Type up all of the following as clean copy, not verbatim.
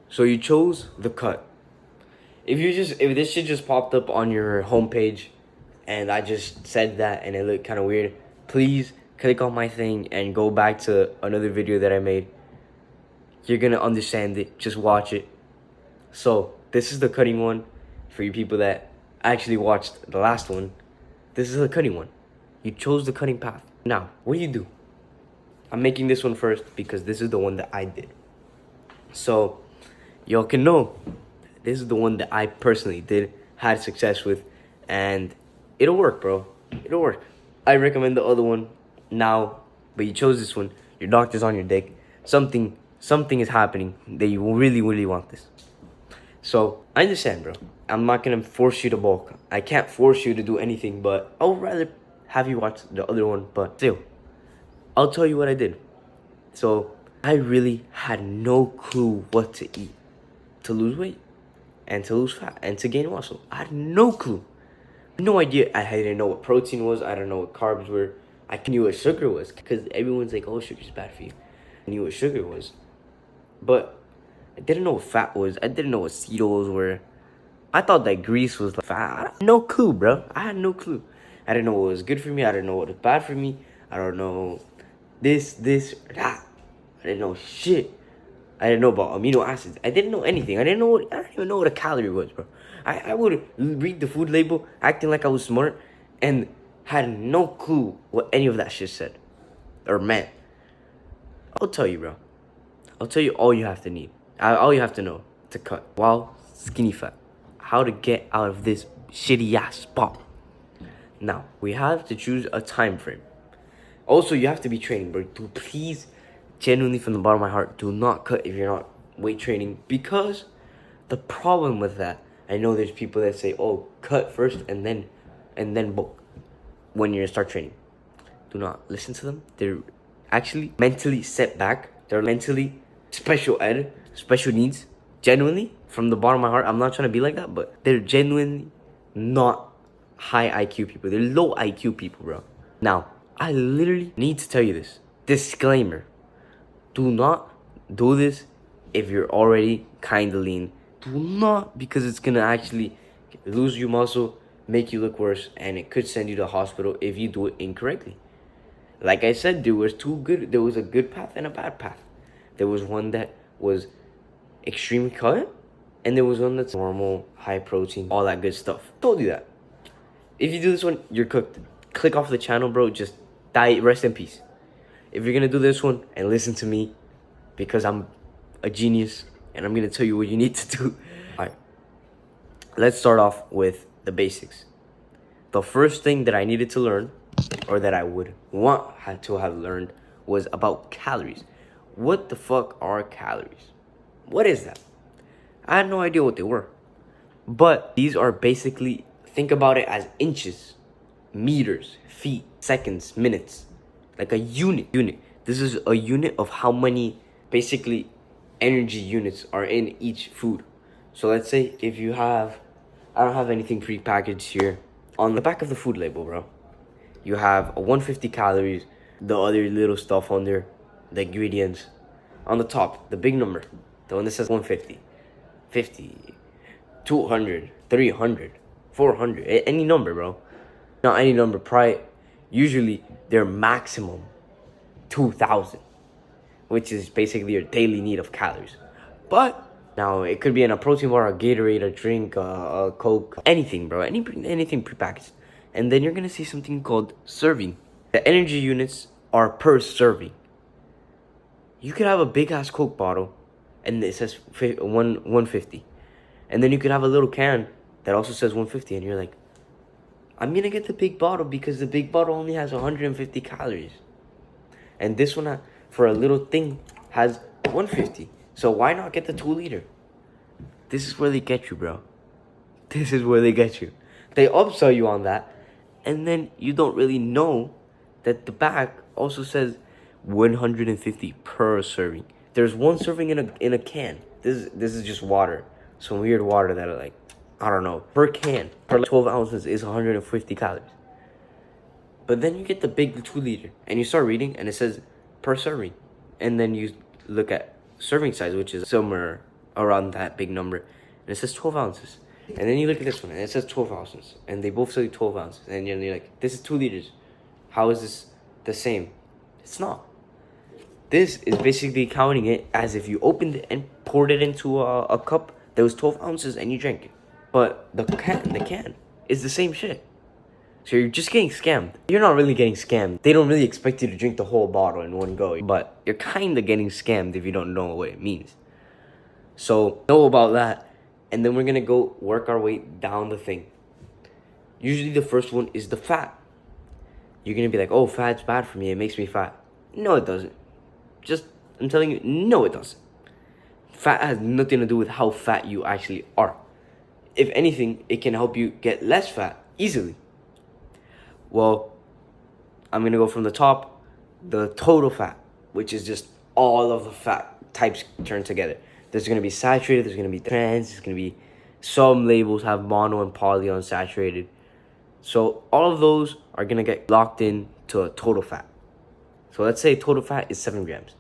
So you chose the cut. If this shit just popped up on your homepage and I just said that and it looked kind of weird, please click on my thing and go back to another video that I made. You're gonna understand it. Just watch it. So this is the cutting one for you people that actually watched the last one. This is the cutting one. You chose the cutting path. Now, what do you do? I'm making this one first because this is the one that I did. So y'all can know this is the one that I personally did, had success with, and it'll work, bro. It'll work. I recommend the other one now, but you chose this one. Your doctor's on your dick. Something is happening that you really want this. So I understand, bro. I'm not gonna force you to bulk. I can't force you to do anything, but I would rather have you watch the other one. But still, I'll tell you what I did. So I really had no clue what to eat to lose weight and to lose fat and to gain muscle. I had no clue. No idea. I didn't know what protein was. I didn't know what carbs were. I knew what sugar was because everyone's like, oh, sugar's bad for you. I knew what sugar was. But I didn't know what fat was. I didn't know what Cetos were. I thought that grease was like fat. I had no clue, bro. I had no clue. I didn't know what was good for me. I didn't know what was bad for me. I don't know this, that. I didn't know shit. I didn't know about amino acids. I didn't know anything. I didn't even know what a calorie was, bro. I would read the food label acting like I was smart and had no clue what any of that shit said or meant. I'll tell you, bro. I'll tell you all you have to need. All you have to know to cut while skinny fat. How to get out of this shitty ass spot. Now, we have to choose a time frame. Also, you have to be training, bro. Do please, genuinely from the bottom of my heart, do not cut if you're not weight training. Because the problem with that, I know there's people that say, oh, cut first and then bulk when you're gonna start training. Do not listen to them. They're actually mentally set back. They're mentally special needs. Genuinely, from the bottom of my heart, I'm not trying to be like that, but they're genuinely not high IQ people. They're low IQ people, bro. Now, I literally need to tell you this. Disclaimer. Do not do this if you're already kind of lean. Do not, because it's going to actually lose you muscle, make you look worse, and it could send you to the hospital if you do it incorrectly. Like I said, there was a good path and a bad path. There was one that was extreme cut, and there was one that's normal, high protein, all that good stuff. Told you that. If you do this one, you're cooked. Click off the channel, bro. Just die, rest in peace. If you're gonna do this one and listen to me, because I'm a genius and I'm gonna tell you what you need to do. Alright, let's start off with the basics. The first thing that I needed to learn, or that I would want to have learned, was about calories. What the fuck are calories? What is that? I had no idea what they were. But these are basically, think about it as inches, meters, feet, seconds, minutes. Like a unit. This is a unit of how many, basically, energy units are in each food. So let's say if you have, I don't have anything prepackaged here. On the back of the food label, bro, you have 150 calories, the other little stuff on there, the ingredients. On the top, the big number, the one that says 150, 50, 200, 300, 400, any number, bro. Not any number, probably, usually their maximum 2,000, which is basically your daily need of calories. But now it could be in a protein bar, a Gatorade, a drink, a Coke, anything, bro, anything prepackaged. And then you're gonna see something called serving. The energy units are per serving. You could have a big ass Coke bottle and it says 150. And then you could have a little can that also says 150, and you're like, I'm gonna get the big bottle because the big bottle only has 150 calories. And this one, for a little thing, has 150. So why not get the 2 liter? This is where they get you, bro. This is where they get you. They upsell you on that, and then you don't really know that the back also says 150 per serving. There's one serving in a can. This is just water. Some weird water that are like, I don't know. Per can, per 12 ounces is 150 calories. But then you get the big 2 liter and you start reading and it says per serving. And then you look at serving size, which is somewhere around that big number. And it says 12 ounces. And then you look at this one, and it says 12 ounces. And they both say 12 ounces. And you're like, this is 2 liters. How is this the same? It's not. This is basically counting it as if you opened it and poured it into a cup that was 12 ounces and you drank it. But the can is the same shit. So you're just getting scammed. You're not really getting scammed. They don't really expect you to drink the whole bottle in one go. But you're kind of getting scammed if you don't know what it means. So know about that. And then we're going to go work our way down the thing. Usually the first one is the fat. You're going to be like, oh, fat's bad for me. It makes me fat. No, it doesn't. I'm telling you, no, it doesn't. Fat has nothing to do with how fat you actually are. If anything, it can help you get less fat easily. Well, I'm going to go from the top, the total fat, which is just all of the fat types turned together. There's going to be saturated, there's going to be trans, there's going to be some labels have mono and polyunsaturated. So all of those are going to get locked in to a total fat. So let's say total fat is 7 grams.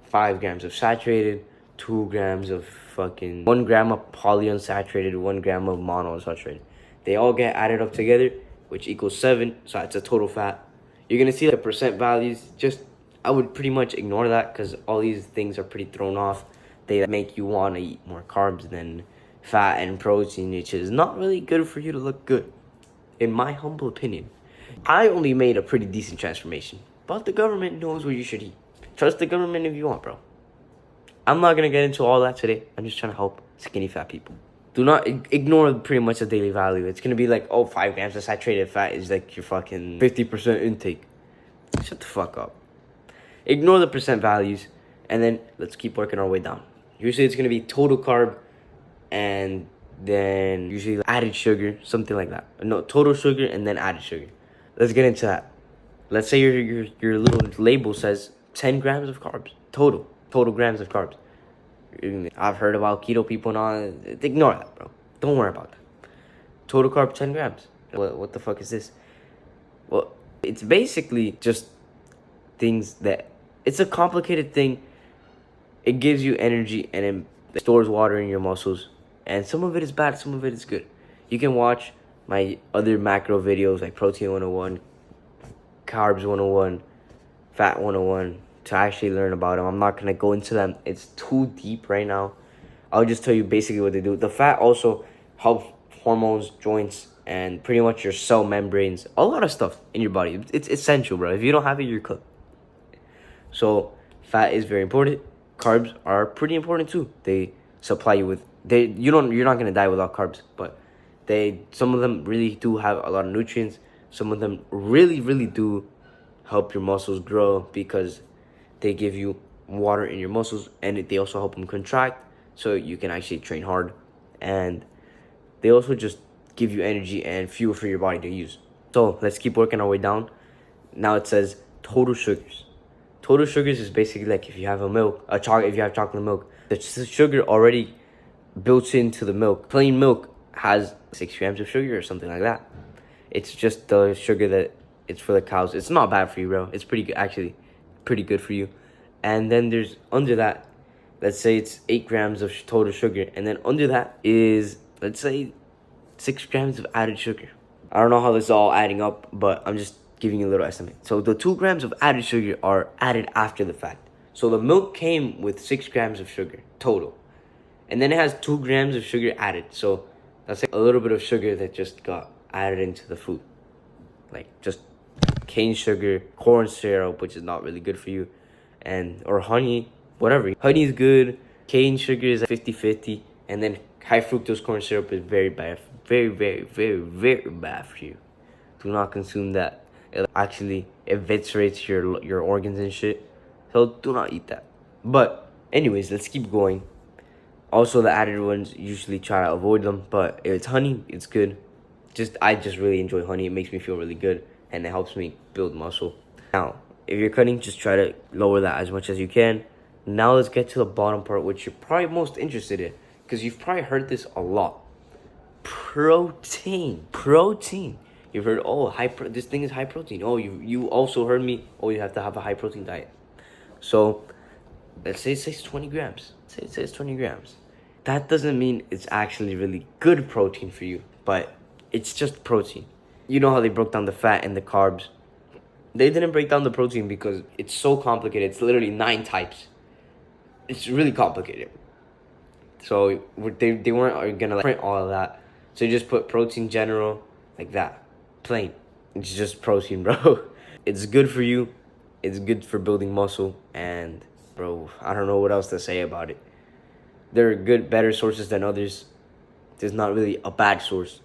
5 grams of saturated, 2 grams of 1 gram of polyunsaturated, 1 gram of monounsaturated. They all get added up together, which equals 7. So that's a total fat. You're going to see the percent values. I would pretty much ignore that because all these things are pretty thrown off. They make you want to eat more carbs than fat and protein, which is not really good for you to look good, in my humble opinion. I only made a pretty decent transformation, but the government knows what you should eat. Trust the government if you want, bro. I'm not going to get into all that today. I'm just trying to help skinny fat people. Do not ignore pretty much the daily value. It's going to be like, oh, 5 grams of saturated fat is like your 50% intake. Shut the fuck up. Ignore the percent values, and then let's keep working our way down. Usually it's going to be total carb, and then usually added sugar, something like that. No, total sugar and then added sugar. Let's get into that. Let's say your little label says 10 grams of carbs. Total grams of carbs. I've heard about keto people and all. Ignore that, bro. Don't worry about that. Total carb 10 grams. What the fuck is this? Well, it's basically just things that... It's a complicated thing. It gives you energy and it stores water in your muscles. And some of it is bad, some of it is good. You can watch my other macro videos like Protein 101, Carbs 101, Fat 101 to actually learn about them. I'm not going to go into them. It's too deep right now. I'll just tell you basically what they do. The fat also helps hormones, joints, and pretty much your cell membranes. A lot of stuff in your body. It's essential, bro. If you don't have it, you're cooked. So fat is very important. Carbs are pretty important too. They supply you with... You're not going to die without carbs, but some of them really do have a lot of nutrients. Some of them really, really do help your muscles grow because they give you water in your muscles, and they also help them contract so you can actually train hard. And they also just give you energy and fuel for your body to use. So let's keep working our way down. Now it says total sugars. Total sugars is basically like if you have if you have chocolate milk, the sugar already built into the milk. Plain milk has 6 grams of sugar or something like that. It's just the sugar that it's for the cows. It's not bad for you, bro. It's pretty good, actually. Pretty good for you. And then there's under that, let's say it's 8 grams of total sugar. And then under that is, let's say, 6 grams of added sugar. I don't know how this is all adding up, but I'm just giving you a little estimate. So the 2 grams of added sugar are added after the fact. So the milk came with 6 grams of sugar total. And then it has 2 grams of sugar added. So that's like a little bit of sugar that just got added into the food. Like just cane sugar, corn syrup, which is not really good for you, or honey, whatever. Honey is good. Cane sugar is 50-50. And then high fructose corn syrup is very bad. Very, very, very, very bad for you. Do not consume that. It actually eviscerates your organs and shit. So do not eat that. But anyways, let's keep going. Also, the added ones, usually try to avoid them. But if it's honey, it's good. I just really enjoy honey. It makes me feel really good. And it helps me build muscle. Now, if you're cutting, just try to lower that as much as you can. Now let's get to the bottom part, which you're probably most interested in. Because you've probably heard this a lot. Protein. You've heard, oh, this thing is high protein. Oh, you also heard me, oh, you have to have a high protein diet. So, let's say it says 20 grams. Say it says 20 grams. that doesn't mean it's actually really good protein for you, but it's just protein. You know how they broke down the fat and the carbs? They didn't break down the protein because it's so complicated. It's literally 9 types. It's really complicated. So they weren't gonna like print all of that. So you just put protein general like that, plain. It's just protein, bro. It's good for you. It's good for building muscle. And bro, I don't know what else to say about it. There are good, better sources than others. There's not really a bad source.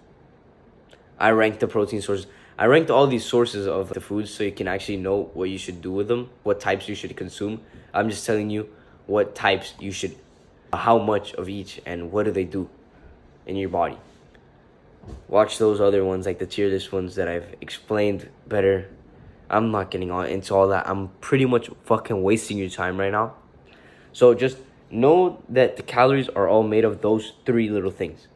I ranked the protein sources. I ranked all these sources of the foods so you can actually know what you should do with them, what types you should consume. I'm just telling you what types you should, how much of each, and what do they do in your body. Watch those other ones, like the tier list ones that I've explained better. I'm not getting on into all that. I'm pretty much fucking wasting your time right now. So just know that the calories are all made of those 3 little things: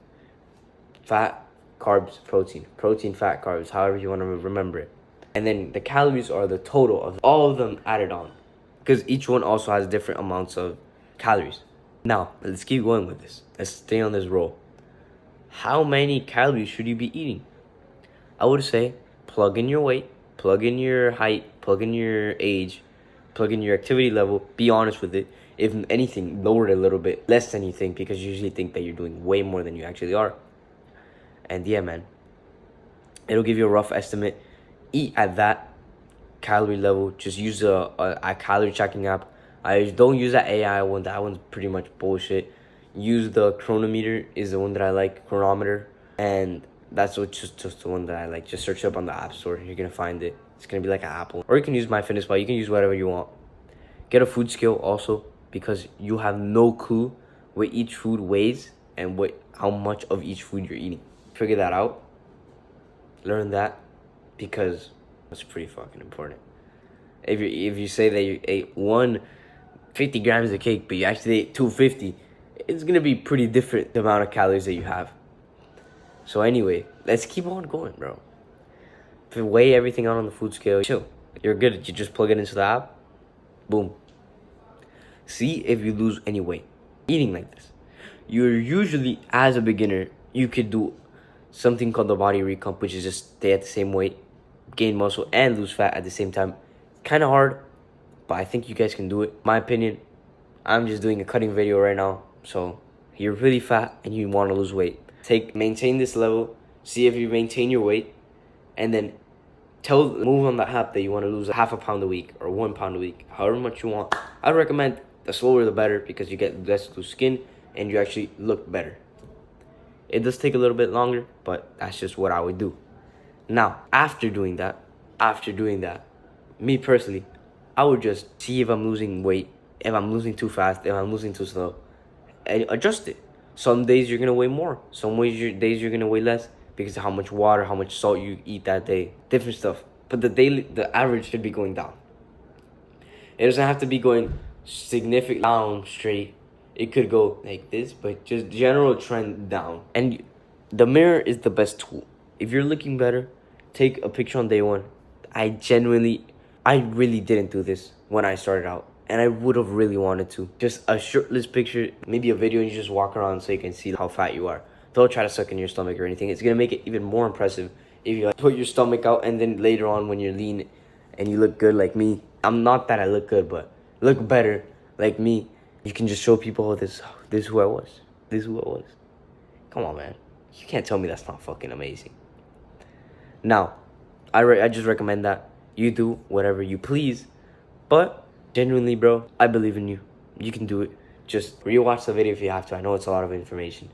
fat, carbs, protein. Protein, fat, carbs, however you want to remember it. And then the calories are the total of all of them added on, because each one also has different amounts of calories. Now, let's keep going with this. Let's stay on this roll. How many calories should you be eating? I would say plug in your weight, plug in your height, plug in your age, plug in your activity level. Be honest with it. If anything, lower it a little bit, less than you think, because you usually think that you're doing way more than you actually are. And yeah, man, it'll give you a rough estimate. Eat at that calorie level. Just use a calorie tracking app. I don't use that AI one. That one's pretty much bullshit. Use the Chronometer is the one that I like, Chronometer. And that's just the one that I like. Just search it up on the App Store. You're going to find it. It's going to be like an Apple. Or you can use MyFitnessPal. You can use whatever you want. Get a food scale also, because you have no clue what each food weighs and how much of each food you're eating. Figure that out. Learn that, because it's pretty fucking important. If you say that you ate 150 grams of cake, but you actually ate 250, it's gonna be pretty different, the amount of calories that you have. So anyway, let's keep on going, bro. If you weigh everything out on the food scale, chill. You're good. You just plug it into the app. Boom. See if you lose any weight eating like this. You're usually, as a beginner, you could do something called the body recomp, which is just stay at the same weight, gain muscle, and lose fat at the same time. Kind of hard, but I think you guys can do it. My opinion, I'm just doing a cutting video right now. So you're really fat and you want to lose weight. Maintain this level, see if you maintain your weight, and then move on the app that you want to lose 0.5 pound a week or 1 pound a week, however much you want. I recommend the slower the better, because you get less loose skin and you actually look better. It does take a little bit longer, but that's just what I would do. Now, after doing that, me personally, I would just see if I'm losing weight, if I'm losing too fast, if I'm losing too slow, and adjust it. Some days you're gonna weigh more, days you're gonna weigh less, because of how much water, how much salt you eat that day, different stuff. But the average should be going down. It doesn't have to be going significant down straight. It could go like this, but just general trend down. And the mirror is the best tool. If you're looking better, take a picture on day 1. I really didn't do this when I started out, and I would have really wanted to. Just a shirtless picture, maybe a video, and you just walk around so you can see how fat you are. Don't try to suck in your stomach or anything. It's gonna make it even more impressive if you put your stomach out, and then later on when you're lean and you look good like me. I'm not that I look good, but look better like me. You can just show people, oh, this is who I was. This is who I was. Come on, man. You can't tell me that's not fucking amazing. Now, I just recommend that you do whatever you please. But genuinely, bro, I believe in you. You can do it. Just rewatch the video if you have to. I know it's a lot of information.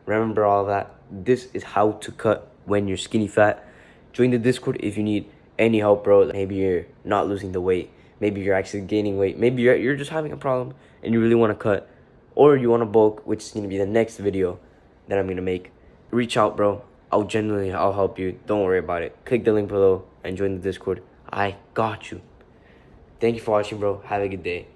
Remember all that. This is how to cut when you're skinny fat. Join the Discord if you need any help, bro. Maybe you're not losing the weight. Maybe you're actually gaining weight. Maybe you're just having a problem and you really want to cut. Or you want to bulk, which is going to be the next video that I'm going to make. Reach out, bro. I'll help you. Don't worry about it. Click the link below and join the Discord. I got you. Thank you for watching, bro. Have a good day.